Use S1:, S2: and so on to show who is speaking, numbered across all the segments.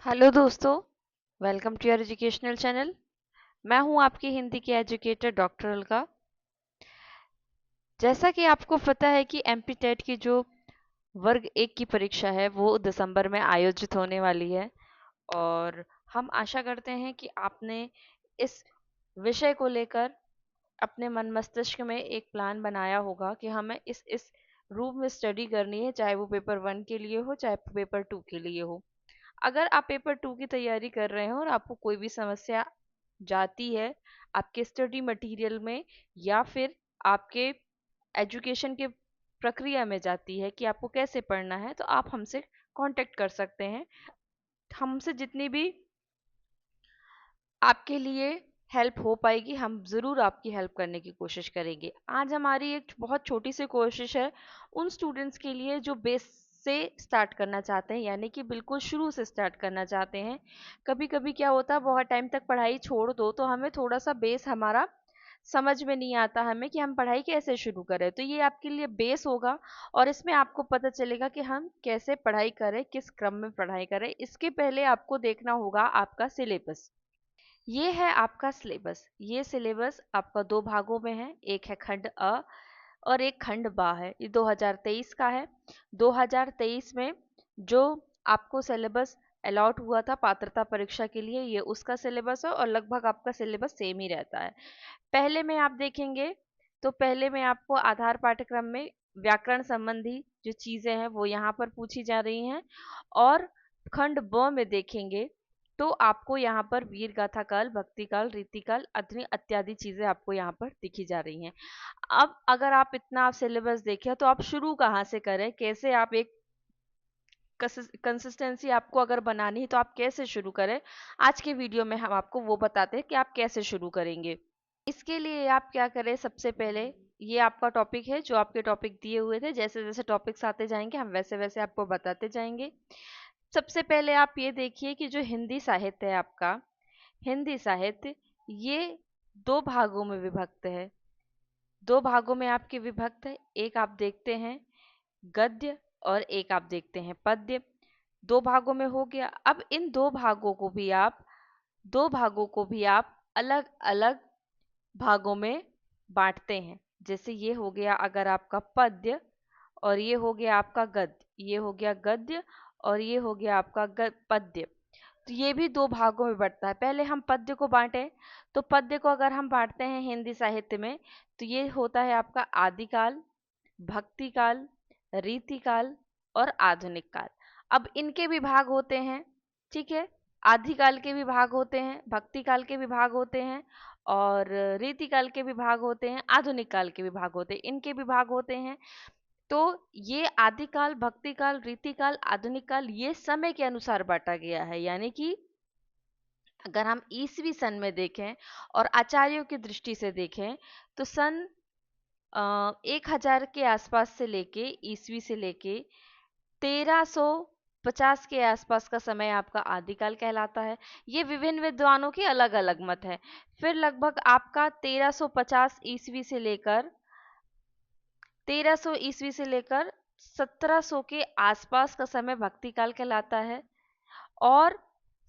S1: Hello दोस्तों, welcome to your educational channel. मैं हूं आपकी हिंदी की एजुकेटर डॉक्टर अलका। जैसा कि आपको पता है कि एमपी टेट की जो वर्ग एक की परीक्षा है वो दिसंबर में आयोजित होने वाली है और हम आशा करते हैं कि आपने इस विषय को लेकर अपने मन मस्तिष्क में एक प्लान बनाया होगा कि हमें इस रूप में स्टडी करनी है, चाहे वो पेपर 1 के लिए हो चाहे पेपर 2 के लिए हो। अगर आप पेपर 2 की तैयारी कर रहे हो और आपको कोई भी समस्या जाती है आपके स्टडी मटेरियल में या फिर आपके एजुकेशन के प्रक्रिया में जाती है कि आपको कैसे पढ़ना है, तो आप हमसे कांटेक्ट कर सकते हैं। हमसे जितनी भी आपके लिए हेल्प हो पाएगी हम ज़रूर आपकी हेल्प करने की कोशिश करेंगे। आज हमारी एक बहुत छोटी सी कोशिश है उन स्टूडेंट्स के लिए जो बेस से स्टार्ट करना चाहते हैं, यानी कि बिल्कुल शुरू से स्टार्ट करना चाहते हैं। कभी कभी क्या होता है, बहुत टाइम तक पढ़ाई छोड़ दो तो हमें थोड़ा सा बेस हमारा समझ में नहीं आता हमें कि हम पढ़ाई कैसे शुरू करें। तो ये आपके लिए बेस होगा और इसमें आपको पता चलेगा कि हम कैसे पढ़ाई करें, किस क्रम में पढ़ाई करें। इसके पहले आपको देखना होगा आपका सिलेबस। ये है आपका सिलेबस। ये सिलेबस आपका दो भागों में है, एक है खंड अ और एक खंड बा है। ये 2023 का है। 2023 में जो आपको सिलेबस अलॉट हुआ था पात्रता परीक्षा के लिए, ये उसका सिलेबस है और लगभग आपका सिलेबस सेम ही रहता है। पहले में आप देखेंगे तो पहले में आपको आधार पाठ्यक्रम में व्याकरण संबंधी जो चीजें हैं वो यहाँ पर पूछी जा रही हैं और खंड ब में देखेंगे तो आपको यहाँ पर वीर गाथा काल, भक्ति काल, रीति काल, अग्नि इत्यादि चीजें आपको यहाँ पर दिखी जा रही हैं। अब अगर आप इतना सिलेबस देखें तो आप शुरू कहाँ से करें, कैसे आप एक कंसिस्टेंसी आपको अगर बनानी है तो आप कैसे शुरू करें। आज के वीडियो में हम आपको वो बताते हैं कि आप कैसे शुरू करेंगे। इसके लिए आप क्या करें, सबसे पहले ये आपका टॉपिक है जो आपके टॉपिक दिए हुए थे। जैसे जैसे टॉपिक्स आते जाएंगे हम वैसे वैसे आपको बताते जाएंगे। सबसे पहले आप ये देखिए कि जो हिंदी साहित्य है आपका, हिंदी साहित्य ये दो भागों में विभक्त है। दो भागों में आपके विभक्त है। एक आप देखते हैं गद्य और एक आप देखते हैं पद्य। दो भागों में हो गया। अब इन दो भागों को भी आप अलग अलग भागों में बांटते हैं। जैसे ये हो गया अगर आपका पद्य और ये हो गया आपका गद्य, ये हो गया गद्य और ये हो गया आपका पद्य। तो ये भी दो भागों में बंटता है। पहले हम पद्य को बांटे तो पद्य को अगर हम बांटते हैं हिंदी साहित्य में तो ये होता है आपका आदिकाल, भक्ति काल, रीति काल और आधुनिक काल। अब इनके भी भाग होते हैं, ठीक है। आदिकाल के भी भाग होते हैं, भक्ति काल के भी भाग होते हैं और रीति काल के भी भाग होते हैं, आधुनिक काल के भी भाग होते हैं, इनके भी भाग होते हैं। तो ये आदिकाल, भक्ति काल, रीति काल, आधुनिक काल ये समय के अनुसार बांटा गया है। यानी कि अगर हम ईसवी सन में देखें और आचार्यों की दृष्टि से देखें तो सन 1000 के आसपास से लेके ईसवी से लेके 1350 के आसपास का समय आपका आदिकाल कहलाता है। ये विभिन्न विद्वानों के अलग अलग मत है। फिर लगभग आपका 1350 ईस्वी से लेकर 1300 ईस्वी से लेकर 1700 के आसपास का समय भक्ति काल कहलाता है और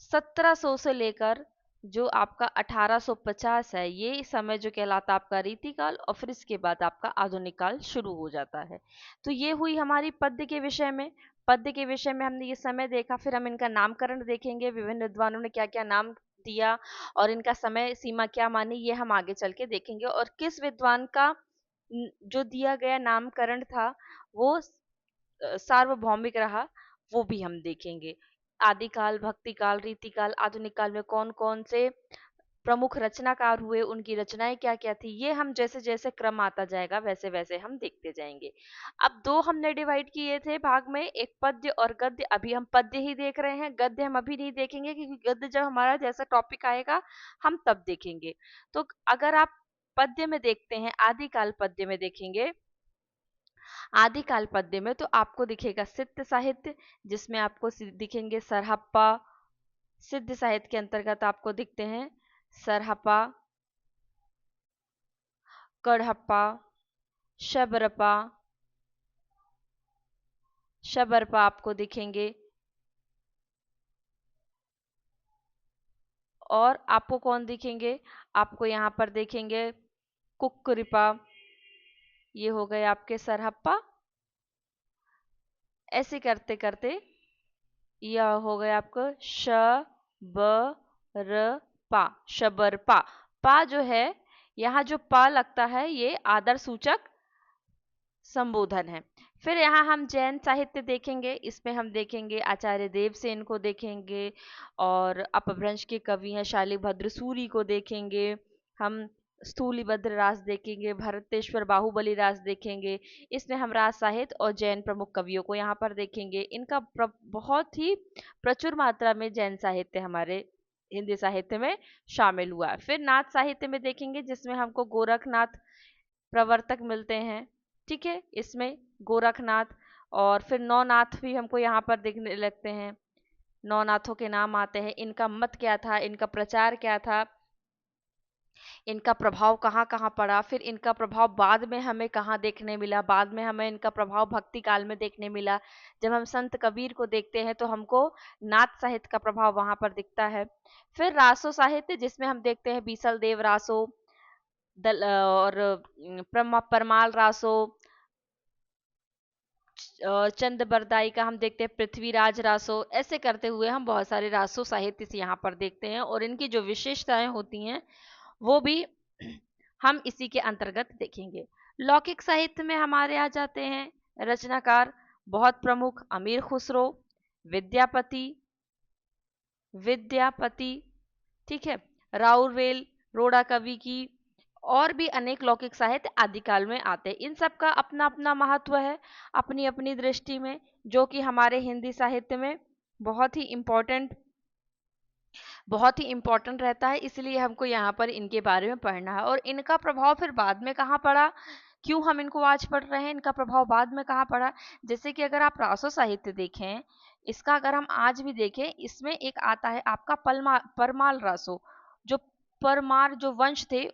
S1: 1700 से लेकर जो आपका 1850 है ये समय जो कहलाता है आपका रीतिकाल और फिर इसके बाद आपका आधुनिक काल शुरू हो जाता है। तो ये हुई हमारी पद्य के विषय में। पद्य के विषय में हमने ये समय देखा, फिर हम इनका नामकरण देखेंगे, विभिन्न विद्वानों ने क्या क्या नाम दिया और इनका समय सीमा क्या मानी, ये हम आगे चल के देखेंगे। और किस विद्वान का जो दिया गया नामकरण था वो सार्वभौमिक रहा वो भी हम देखेंगे। आदिकाल, भक्ति काल, रीति काल, आधुनिक काल में कौन कौन से प्रमुख रचनाकार हुए, उनकी रचनाएं क्या क्या थी, ये हम जैसे जैसे क्रम आता जाएगा वैसे वैसे हम देखते जाएंगे। अब दो हमने डिवाइड किए थे भाग में, एक पद्य और गद्य। अभी हम पद्य ही देख रहे हैं, गद्य हम अभी नहीं देखेंगे क्योंकि गद्य जब हमारा जैसा टॉपिक आएगा हम तब देखेंगे। तो अगर आप पद्य में देखते हैं, आदिकाल पद्य में देखेंगे, आदिकाल पद्य में तो आपको दिखेगा सिद्ध साहित्य जिसमें आपको दिखेंगे सरहप्पा। सिद्ध साहित्य के अंतर्गत आपको दिखते हैं सरहप्पा, कड़हप्पा, शबरपा, शबरपा आपको दिखेंगे। और आपको कौन दिखेंगे, आपको यहाँ पर देखेंगे कुक्कुरिपा, ये हो गए आपके सरहप्पा। ऐसे करते करते यह हो गया आपका श ब र पा, शबरपा। पा जो है, यहाँ जो पा लगता है ये आदर सूचक संबोधन है। फिर यहाँ हम जैन साहित्य देखेंगे, इसमें हम देखेंगे आचार्य देवसेन को देखेंगे, और अपभ्रंश के कवि हैं शालिभद्र सूरि को देखेंगे, हम स्थूलिभद्र रास देखेंगे, भरतेश्वर बाहुबली रास देखेंगे। इसमें हम रास साहित्य और जैन प्रमुख कवियों को यहाँ पर देखेंगे। इनका बहुत ही प्रचुर मात्रा में जैन साहित्य हमारे हिंदी साहित्य में शामिल हुआ है। फिर नाथ साहित्य में देखेंगे, जिसमें हमको गोरखनाथ प्रवर्तक मिलते हैं। ठीक है, इसमें गोरखनाथ, और फिर नौनाथ भी हमको यहाँ पर दिखने लगते हैं। नौनाथों के नाम आते हैं, इनका मत क्या था, इनका प्रचार क्या था, इनका प्रभाव कहाँ कहाँ पड़ा, फिर इनका प्रभाव बाद में हमें कहाँ देखने मिला। बाद में हमें इनका प्रभाव भक्ति काल में देखने मिला। जब हम संत कबीर को देखते हैं तो हमको नाथ साहित्य का प्रभाव वहां पर दिखता है। फिर रासो साहित्य, जिसमें हम देखते हैं बीसल देव रासो, और परमाल रासो, चंद बरदाई का हम देखते हैं पृथ्वीराज रासो। ऐसे करते हुए हम बहुत सारे रासो साहित्य से यहाँ पर देखते हैं, और इनकी जो विशेषताएं होती हैं वो भी हम इसी के अंतर्गत देखेंगे। लौकिक साहित्य में हमारे आ जाते हैं रचनाकार बहुत प्रमुख अमीर खुसरो, विद्यापति, विद्यापति ठीक है, राउरवेल, रोड़ा कवि की, और भी अनेक लौकिक साहित्य आदिकाल में आते हैं। इन सब का अपना अपना महत्व है अपनी अपनी दृष्टि में, जो कि हमारे हिंदी साहित्य में बहुत ही इम्पोर्टेंट रहता है। इसलिए हमको यहाँ पर इनके बारे में पढ़ना है। और इनका प्रभाव फिर बाद में कहाँ पड़ा, क्यों हम इनको आज पढ़ रहे हैं, इनका प्रभाव बाद में कहाँ पड़ा। जैसे कि अगर आप रासो साहित्य देखें, इसका अगर हम आज भी देखें, इसमें एक आता है आपका परमाल रासो। जो परमार जो वंश थे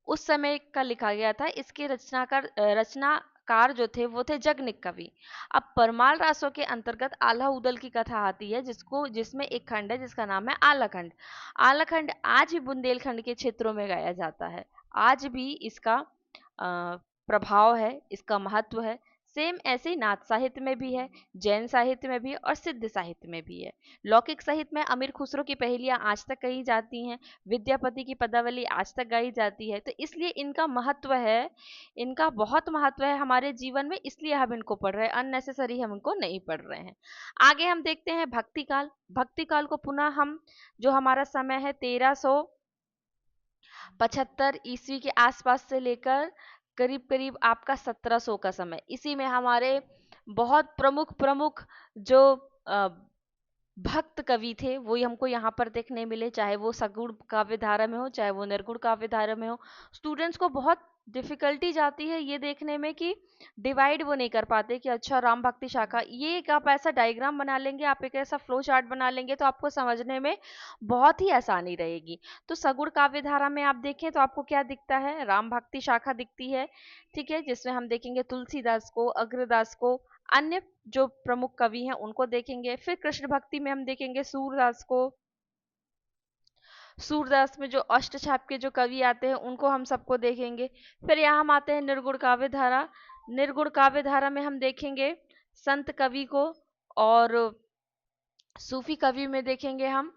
S1: उस समय का लिखा गया था। इसके रचनाकार जो थे वो थे जगनिक कवि। अब परमाल रासो के अंतर्गत आल्हा उदल की कथा आती है, जिसमें एक खंड है जिसका नाम है आलाखंड। आलाखंड आज भी बुंदेलखंड के क्षेत्रों में गाया जाता है। आज भी इसका प्रभाव है, इसका महत्व है। सेम ऐसे ही नाथ साहित्य में भी है, जैन साहित्य में भी है, और सिद्ध साहित्य में भी है। लौकिक साहित्य में अमीर खुसरो की पहेलियां आज तक कही जाती हैं, विद्यापति की पदावली आज तक गाई जाती है। तो इसलिए इनका महत्व है, इनका बहुत महत्व है हमारे जीवन में, इसलिए हम इनको पढ़ रहे हैं। अननेसेसरी हम इनको नहीं पढ़ रहे हैं। आगे हम देखते हैं भक्ति काल। भक्ति काल को पुनः हम, जो हमारा समय है 1375 ईस्वी के आसपास से लेकर करीब करीब आपका 1700 का समय, इसी में हमारे बहुत प्रमुख प्रमुख जो भक्त कवि थे वो हमको यहाँ पर देखने मिले। चाहे वो सगुण काव्य धारा में हो, चाहे वो निर्गुण काव्य धारा में हो। स्टूडेंट्स को बहुत डिफिकल्टी जाती है ये देखने में कि डिवाइड वो नहीं कर पाते कि अच्छा राम भक्ति शाखा, ये एक आप ऐसा डायग्राम बना लेंगे, आप एक ऐसा फ्लो चार्ट बना लेंगे तो आपको समझने में बहुत ही आसानी रहेगी। तो सगुण काव्य धारा में आप देखें तो आपको क्या दिखता है, राम भक्ति शाखा दिखती है। ठीक है, जिसमें हम देखेंगे तुलसीदास को, अग्रदास को, अन्य जो प्रमुख कवि हैं उनको देखेंगे। फिर कृष्ण भक्ति में हम देखेंगे सूरदास को। सूरदास में जो अष्टछाप के जो कवि आते हैं उनको हम सबको देखेंगे। फिर यहाँ हम आते हैं निर्गुण काव्य धारा। निर्गुण काव्य धारा में हम देखेंगे संत कवि को, और सूफी कवि में देखेंगे हम।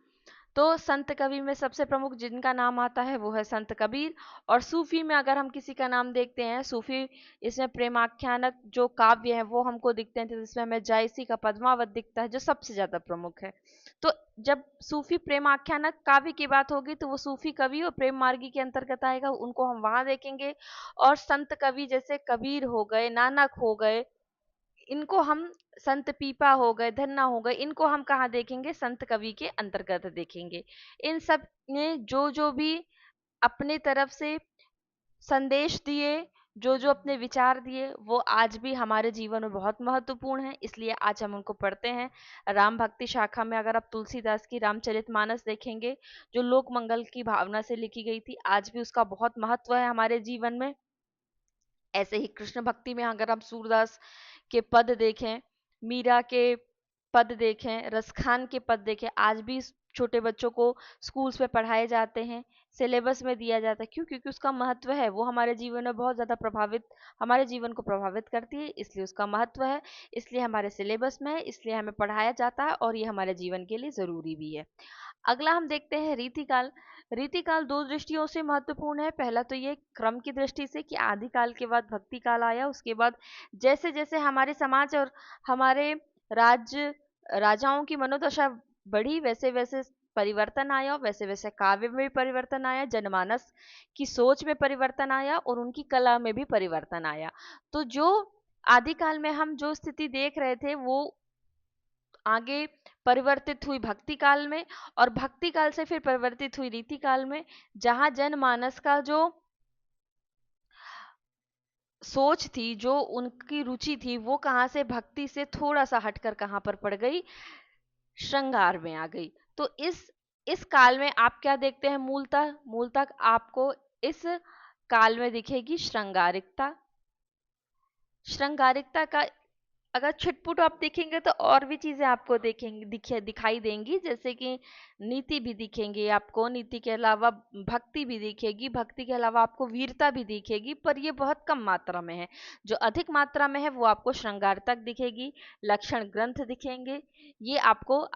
S1: तो संत कवि में सबसे प्रमुख जिनका नाम आता है वो है संत कबीर। और सूफी में अगर हम किसी का नाम देखते हैं, सूफी इसमें प्रेमाख्यानक जो काव्य है वो हमको दिखते हैं, जिसमें हमें जायसी का पद्मावत दिखता है जो सबसे ज्यादा प्रमुख है। तो जब सूफी प्रेमाख्यानक काव्य की बात होगी तो वो सूफी कवि और प्रेम मार्गी के अंतर्गत आएगा, उनको हम वहां देखेंगे। और संत कवि जैसे कबीर हो गए, नानक हो गए, इनको हम, संत पीपा हो गए, धन्ना हो गए, इनको हम कहाँ देखेंगे, संत कवि के अंतर्गत देखेंगे। इन सब ने जो जो भी अपने तरफ से संदेश दिए, जो जो अपने विचार दिए, वो आज भी हमारे जीवन में बहुत महत्वपूर्ण है। इसलिए आज हम उनको पढ़ते हैं। राम भक्ति शाखा में अगर आप तुलसीदास की रामचरितमानस देखेंगे, जो लोक मंगल की भावना से लिखी गई थी, आज भी उसका बहुत महत्व है हमारे जीवन में। ऐसे ही कृष्ण भक्ति में अगर हम सूरदास के पद देखें, मीरा के पद देखें, रसखान के पद देखें, आज भी छोटे बच्चों को स्कूल्स में पढ़ाए जाते हैं, सिलेबस में दिया जाता है। क्यों? क्योंकि उसका महत्व है, वो हमारे जीवन में बहुत ज़्यादा हमारे जीवन को प्रभावित करती है, इसलिए उसका महत्व है, इसलिए हमारे सिलेबस में है, इसलिए हमें पढ़ाया जाता है और ये हमारे जीवन के लिए ज़रूरी भी है। अगला हम देखते हैं रीतिकाल। रीतिकाल दो दृष्टियों से महत्वपूर्ण है। पहला तो ये क्रम की दृष्टि से कि आदिकाल के बाद भक्ति काल आया, उसके बाद जैसे जैसे हमारे समाज और हमारे राज्य राजाओं की मनोदशा बढ़ी, वैसे वैसे परिवर्तन आया, वैसे वैसे काव्य में भी परिवर्तन आया, जनमानस की सोच में परिवर्तन आया और उनकी कला में भी परिवर्तन आया। तो जो आदिकाल में हम जो स्थिति देख रहे थे वो आगे परिवर्तित हुई भक्ति काल में, और भक्ति काल से फिर परिवर्तित हुई रीति काल में, जहां जनमानस का जो सोच थी, जो उनकी रुचि थी, वो कहाँ से भक्ति से थोड़ा सा हटकर कहाँ पर पड़ गई, श्रृंगार में आ गई। तो इस काल में आप क्या देखते हैं? मूलतः आपको इस काल में दिखेगी श्रृंगारिकता। श्रृंगारिकता का अगर छिटपुट आप देखेंगे तो और भी चीजें आपको दिखाई देंगी, जैसे कि नीति भी दिखेंगे आपको, नीति के अलावा भक्ति भी दिखेगी, भक्ति के अलावा आपको वीरता भी दिखेगी, पर ये बहुत कम मात्रा में है। जो अधिक मात्रा में है वो आपको श्रृंगार तक दिखेगी, लक्षण ग्रंथ दिखेंगे, ये आपको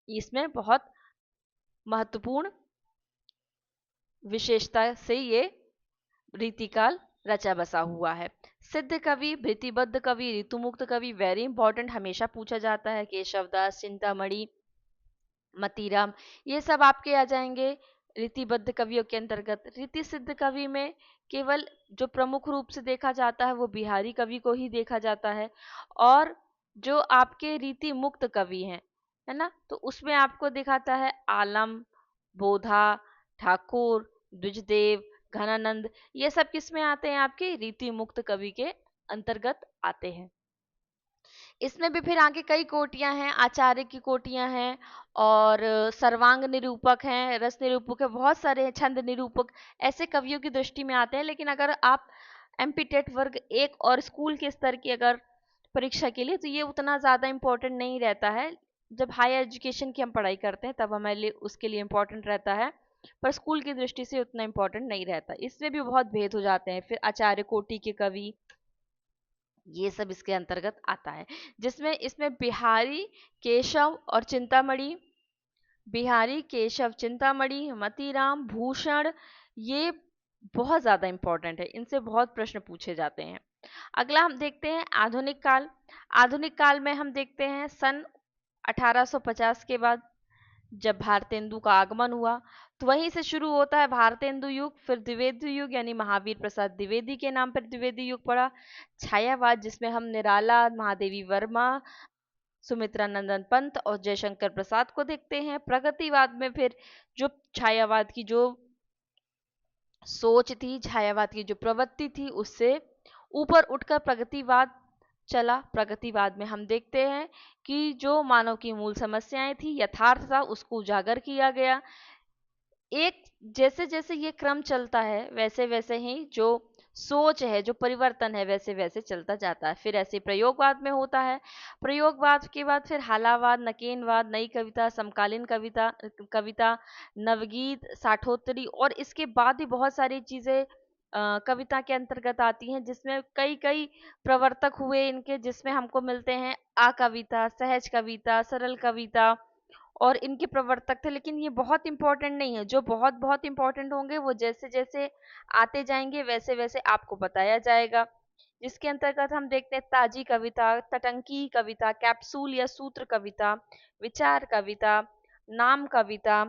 S1: इसमें बहुत महत्वपूर्ण विशेषता से ये रीतिकाल रचा बसा हुआ है। सिद्ध कवि, भृतिबद्ध कवि, ऋतुमुक्त कवि, वेरी इंपॉर्टेंट, हमेशा पूछा जाता है। केशवदास, चिंतामणि, मतीराम, ये सब आपके आ जाएंगे रीतिबद्ध कवियों के अंतर्गत। रीति सिद्ध कवि में केवल जो प्रमुख रूप से देखा जाता है वो बिहारी कवि को ही देखा जाता है, और जो आपके रीति मुक्त कवि हैं, है ना, तो उसमें आपको दिखाता है आलम, बोधा, ठाकुर, द्विजदेव, घनानंद, ये सब किस में आते हैं? आपके रीति मुक्त कवि के अंतर्गत आते हैं। इसमें भी फिर आगे कई कोटियां हैं, आचार्य की कोटियां हैं, और सर्वांग निरूपक हैं, रस निरूपक है, बहुत सारे हैं, छंद निरूपक, ऐसे कवियों की दृष्टि में आते हैं। लेकिन अगर आप एमपी टेट वर्ग एक और स्कूल के स्तर की अगर परीक्षा के लिए, तो ये उतना ज़्यादा इम्पोर्टेंट नहीं रहता है। जब हायर एजुकेशन की हम पढ़ाई करते हैं तब हमारे लिए उसके लिए इम्पोर्टेंट रहता है, पर स्कूल की दृष्टि से उतना इम्पोर्टेंट नहीं रहता। इसमें भी बहुत भेद हो जाते हैं। फिर आचार्य कोटि के कवि, ये सब इसके अंतर्गत आता है, जिसमें इसमें बिहारी, केशव और चिंतामणि, बिहारी, केशव, चिंतामणि, मतीराम, भूषण, ये बहुत ज़्यादा इम्पोर्टेंट है, इनसे बहुत प्रश्न पूछे जाते हैं। अगला हम देखते हैं आधुनिक काल। आधुनिक काल में हम देखते हैं सन 1850 के बाद जब भारतेंदु का आगमन हुआ, तो वहीं से शुरू होता है भारतेंदु युग, फिर द्विवेदी युग, यानी महावीर प्रसाद द्विवेदी के नाम पर द्विवेदी युग पड़ा। छायावाद, जिसमें हम निराला, महादेवी वर्मा, सुमित्रा नंदन पंत और जयशंकर प्रसाद को देखते हैं। प्रगतिवाद में फिर जो छायावाद की जो सोच थी, छायावाद की जो प्रवृत्ति थी, उससे ऊपर उठकर प्रगतिवाद चला। प्रगतिवाद में हम देखते हैं कि जो मानव की मूल समस्याएं थी, यथार्थ था, उसको उजागर किया गया। एक जैसे जैसे ये क्रम चलता है वैसे वैसे ही जो सोच है, जो परिवर्तन है, वैसे वैसे चलता जाता है। फिर ऐसे प्रयोगवाद में होता है। प्रयोगवाद के बाद फिर हालावाद, नकेनवाद, नई कविता, समकालीन कविता, कविता, नवगीत, साठोत्तरी, और इसके बाद भी बहुत सारी चीजें कविता के अंतर्गत आती हैं, जिसमें कई कई प्रवर्तक हुए इनके, जिसमें हमको मिलते हैं आकविता, सहज कविता, सरल कविता, और इनके प्रवर्तक थे। लेकिन ये बहुत इंपॉर्टेंट नहीं है, जो बहुत बहुत इंपॉर्टेंट होंगे वो जैसे जैसे आते जाएंगे वैसे वैसे आपको बताया जाएगा। जिसके अंतर्गत हम देखते हैं ताजी कविता, तटंकी कविता, कैप्सूल या सूत्र कविता, विचार कविता, नाम कविता,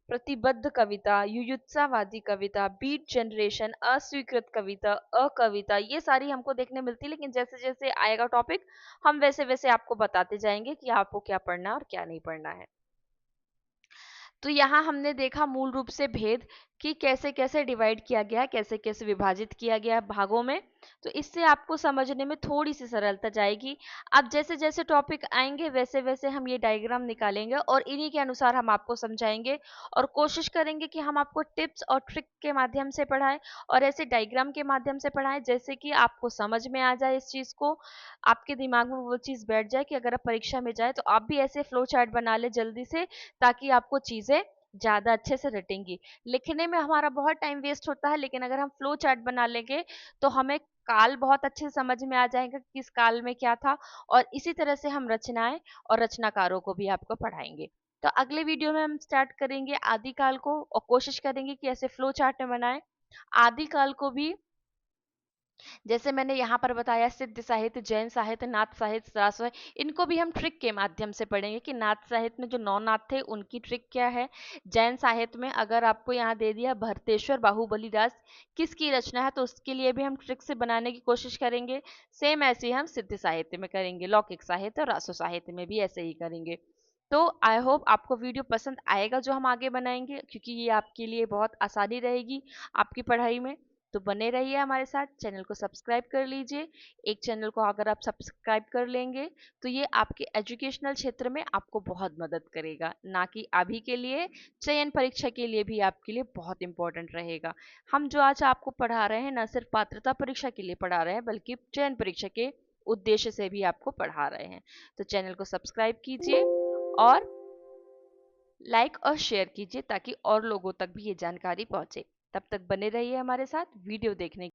S1: प्रतिबद्ध कविता, युयुत्सावादी कविता, बीट जनरेशन, अस्वीकृत कविता, अकविता, ये सारी हमको देखने मिलती है। लेकिन जैसे जैसे आएगा टॉपिक, हम वैसे वैसे आपको बताते जाएंगे कि आपको क्या पढ़ना है और क्या नहीं पढ़ना है। तो यहाँ हमने देखा मूल रूप से भेद कि कैसे कैसे डिवाइड किया गया है, कैसे कैसे विभाजित किया गया है भागों में। तो इससे आपको समझने में थोड़ी सी सरलता जाएगी। अब जैसे जैसे टॉपिक आएंगे वैसे वैसे हम ये डायग्राम निकालेंगे और इन्हीं के अनुसार हम आपको समझाएंगे और कोशिश करेंगे कि हम आपको टिप्स और ट्रिक के माध्यम से पढ़ाएं और ऐसे डायग्राम के माध्यम से पढ़ाएं जैसे कि आपको समझ में आ जाए इस चीज़ को, आपके दिमाग में वो चीज़ बैठ जाए कि अगर आप परीक्षा में जाए तो आप भी ऐसे फ्लो चार्ट बना ले जल्दी से, ताकि आपको चीज़ें ज़्यादा अच्छे से रटेंगी। लिखने में हमारा बहुत टाइम वेस्ट होता है, लेकिन अगर हम फ्लो चार्ट बना लेंगे तो हमें काल बहुत अच्छे से समझ में आ जाएगा कि किस काल में क्या था, और इसी तरह से हम रचनाएं और रचनाकारों को भी आपको पढ़ाएंगे। तो अगले वीडियो में हम स्टार्ट करेंगे आदिकाल को और कोशिश करेंगे कि ऐसे फ्लो चार्ट में बनाएं। आदिकाल को भी जैसे मैंने यहाँ पर बताया, सिद्ध साहित्य, जैन साहित्य, नाथ साहित्य, रास साहित्य, इनको भी हम ट्रिक के माध्यम से पढ़ेंगे कि नाथ साहित्य में जो नौ नाथ थे उनकी ट्रिक क्या है। जैन साहित्य में अगर आपको यहाँ दे दिया भरतेश्वर बाहुबली दास किसकी रचना है, तो उसके लिए भी हम ट्रिक से बनाने की कोशिश करेंगे। सेम ऐसे ही हम सिद्ध साहित्य में करेंगे, लौकिक साहित्य और रासो साहित्य में भी ऐसे ही करेंगे। तो आई होप आपको वीडियो पसंद आएगा जो हम आगे बनाएंगे, क्योंकि ये आपके लिए बहुत आसानी रहेगी आपकी पढ़ाई में। तो बने रहिए हमारे साथ, चैनल को सब्सक्राइब कर लीजिए। एक चैनल को अगर आप सब्सक्राइब कर लेंगे तो ये आपके एजुकेशनल क्षेत्र में आपको बहुत मदद करेगा, ना कि अभी के लिए, चयन परीक्षा के लिए भी आपके लिए बहुत इंपॉर्टेंट रहेगा। हम जो आज आपको पढ़ा रहे हैं ना सिर्फ पात्रता परीक्षा के लिए पढ़ा रहे हैं, बल्कि चयन परीक्षा के उद्देश्य से भी आपको पढ़ा रहे हैं। तो चैनल को सब्सक्राइब कीजिए और लाइक और शेयर कीजिए ताकि और लोगों तक भी ये जानकारी पहुंचे। तब तक बने रहिए हमारे साथ वीडियो देखने